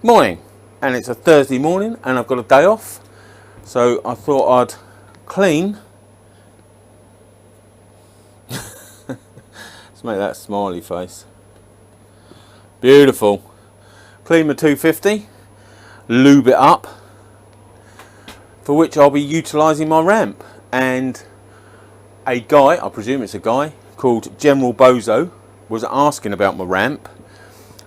Morning, and it's a Thursday morning and I've got a day off, so I thought I'd clean. Let's make that smiley face. Beautiful. Clean my 250, lube it up, for which I'll be utilising my ramp. And a guy, I presume it's a guy, called General Bozo was asking about my ramp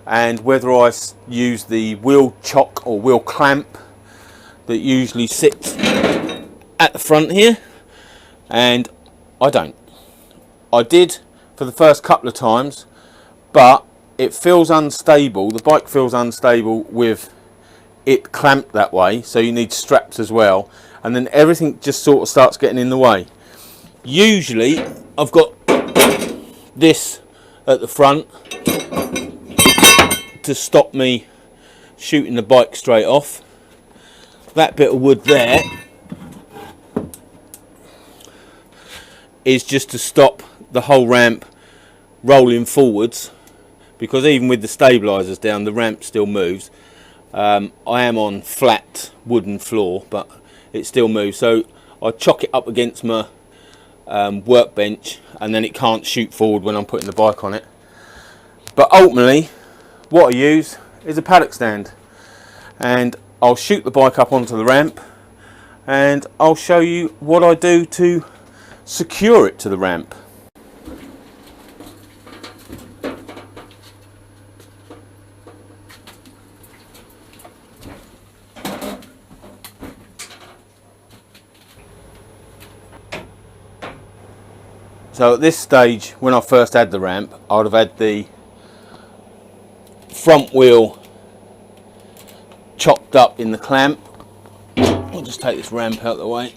and whether I use the wheel chock or wheel clamp that usually sits at the front here, and I don't. I did for the first couple of times, but it feels unstable. The bike feels unstable with it clamped that way, so you need straps as well, and then everything just sort of starts getting in the way. Usually I've got this at the front to stop me shooting the bike straight off. That bit of wood there is just to stop the whole ramp rolling forwards, because even with the stabilizers down, the ramp still moves. I am on flat wooden floor, but it still moves, so I chock it up against my workbench, and then it can't shoot forward when I'm putting the bike on it. But ultimately what I use is a paddock stand, and I'll shoot the bike up onto the ramp and I'll show you what I do to secure it to the ramp. So at this stage, when I first had the ramp, I would have had the front wheel chopped up in the clamp. I'll just take this ramp out of the way,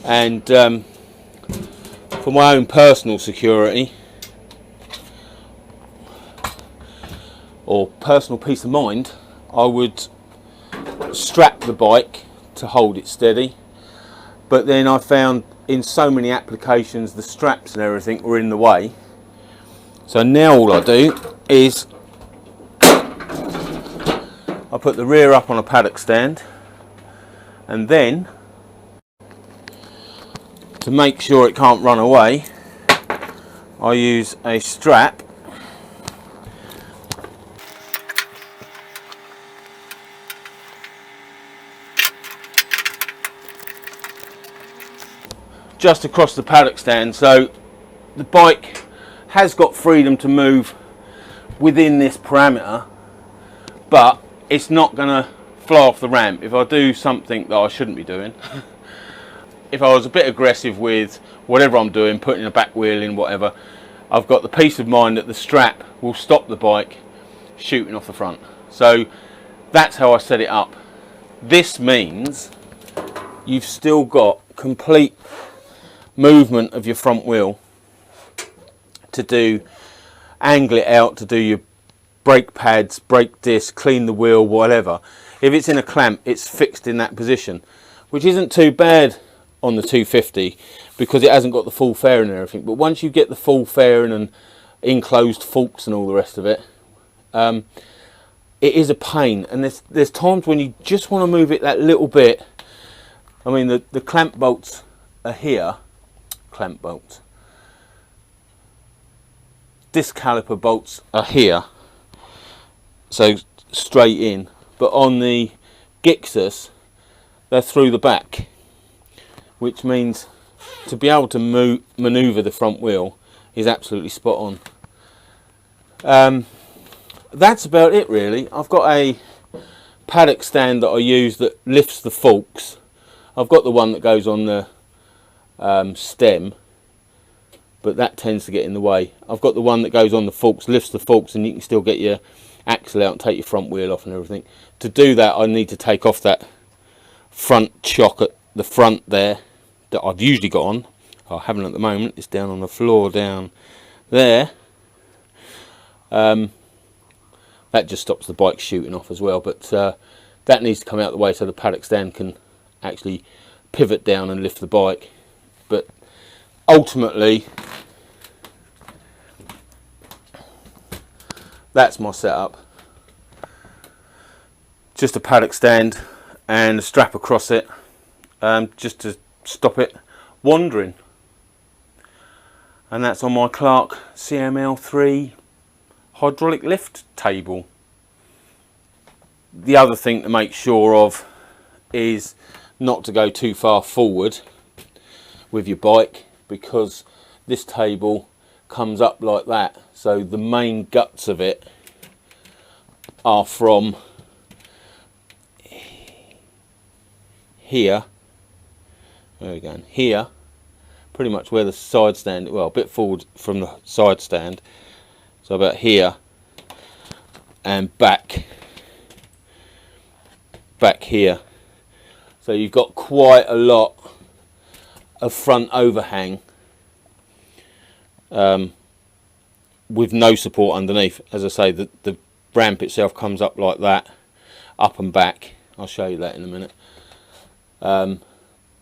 and for my own personal security or personal peace of mind, I would strap the bike to hold it steady. But then I found in so many applications the straps and everything were in the way, so now all I do is I put the rear up on a paddock stand, and then to make sure it can't run away, I use a strap just across the paddock stand, so the bike has got freedom to move within this parameter, but it's not going to fly off the ramp if I do something that I shouldn't be doing. If I was a bit aggressive with whatever I'm doing, putting a back wheel in, whatever, I've got the peace of mind that the strap will stop the bike shooting off the front. So that's how I set it up. This means you've still got complete movement of your front wheel to do, angle it out to do your brake pads, brake disc, clean the wheel, whatever. If it's in a clamp, it's fixed in that position, which isn't too bad on the 250 because it hasn't got the full fairing and everything. But once you get the full fairing and enclosed forks and all the rest of it, it is a pain. And there's times when you just want to move it that little bit. I mean, the clamp bolts are here, clamp bolts. Disc caliper bolts are here, so straight in, but on the Gixxus they're through the back, which means to be able to manoeuvre the front wheel is absolutely spot on. That's about it really. I've got a paddock stand that I use that lifts the forks. I've got the one that goes on the stem, but that tends to get in the way. I've got the one that goes on the forks, lifts the forks, and you can still get your axle out and take your front wheel off and everything. To do that, I need to take off that front chock at the front there that I've usually got on. I haven't at the moment. It's down on the floor down there. That just stops the bike shooting off as well, but that needs to come out of the way so the paddock stand can actually pivot down and lift the bike. But ultimately that's my setup. just a paddock stand and a strap across it, just to stop it wandering. And that's on my Clarke CML3 hydraulic lift table. The other thing to make sure of is not to go too far forward with your bike, because this table comes up like that, so the main guts of it are from here, where are we going, here, pretty much where the side stand, well, a bit forward from the side stand, so about here, and back here. So you've got quite a lot of front overhang with no support underneath. As I say, the ramp itself comes up like that, up and back. I'll show you that in a minute.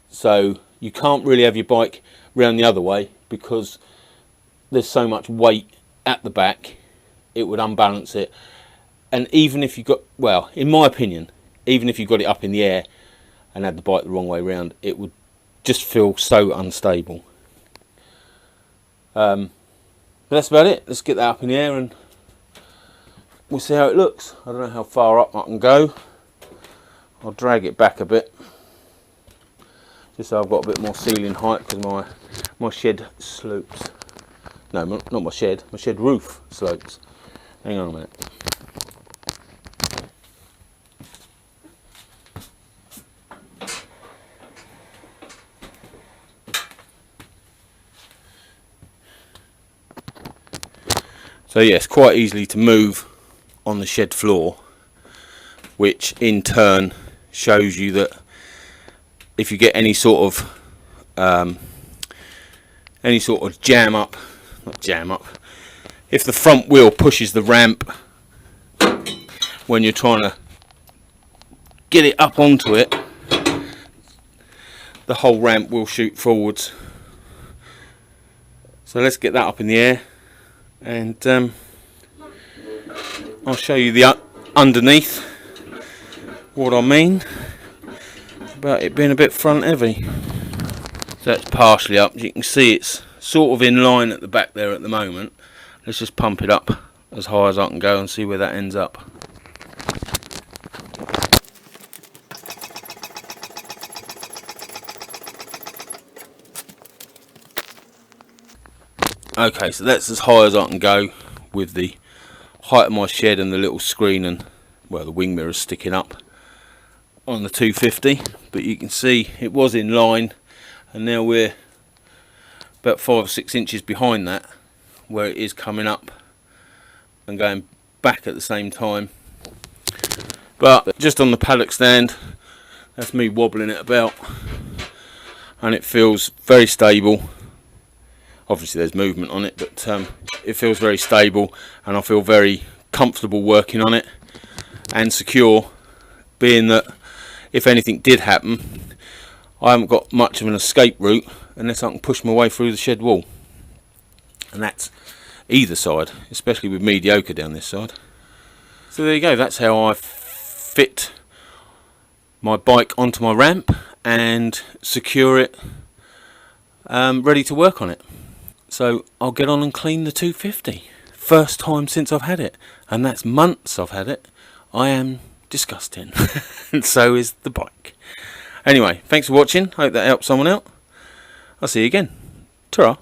So you can't really have your bike round the other way because there's so much weight at the back, it would unbalance it. And even if you got, well, in my opinion, even if you got it up in the air and had the bike the wrong way round, it would just feel so unstable. But that's about it. Let's get that up in the air and we'll see how it looks. I don't know how far up I can go. I'll drag it back a bit, just so I've got a bit more ceiling height, because my shed slopes. No, not my shed roof slopes. Hang on a minute. So yes, quite easily to move on the shed floor, which in turn shows you that if you get any sort of jam up, if the front wheel pushes the ramp when you're trying to get it up onto it, the whole ramp will shoot forwards. So let's get that up in the air, and I'll show you the underneath, what I mean about it being a bit front heavy. So that's partially up. You can see it's sort of in line at the back there at the moment. Let's just pump it up as high as I can go and see where that ends up. Okay, so that's as high as I can go with the height of my shed and the little screen and, well, the wing mirrors sticking up on the 250. But you can see it was in line, and now we're about 5 or 6 inches behind that, where it is coming up and going back at the same time. But just on the paddock stand, that's me wobbling it about, and it feels very stable. Obviously there's movement on it, but it feels very stable, and I feel very comfortable working on it and secure, being that if anything did happen, I haven't got much of an escape route unless I can push my way through the shed wall, and that's either side, especially with mediocre down this side. So there you go, that's how I fit my bike onto my ramp and secure it, ready to work on it. So I'll get on and clean the 250. First time since I've had it, and that's months I've had it. I am disgusting, and so is the bike. Anyway, thanks for watching. Hope that helps someone out. I'll see you again. Ta-ra.